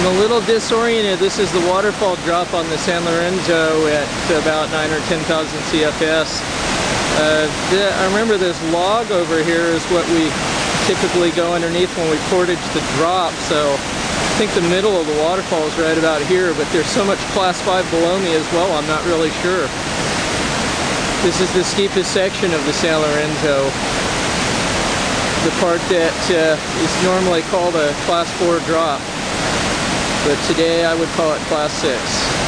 I'm a little disoriented. This is the waterfall drop on the San Lorenzo at about 9 or 10,000 CFS. I remember this log over here is what we typically go underneath when we portage the drop, so I think the middle of the waterfall is right about here, but there's so much class 5 below me as well, I'm not really sure. This is the steepest section of the San Lorenzo, the part that is normally called a class 4 drop, but today I would call it class 6.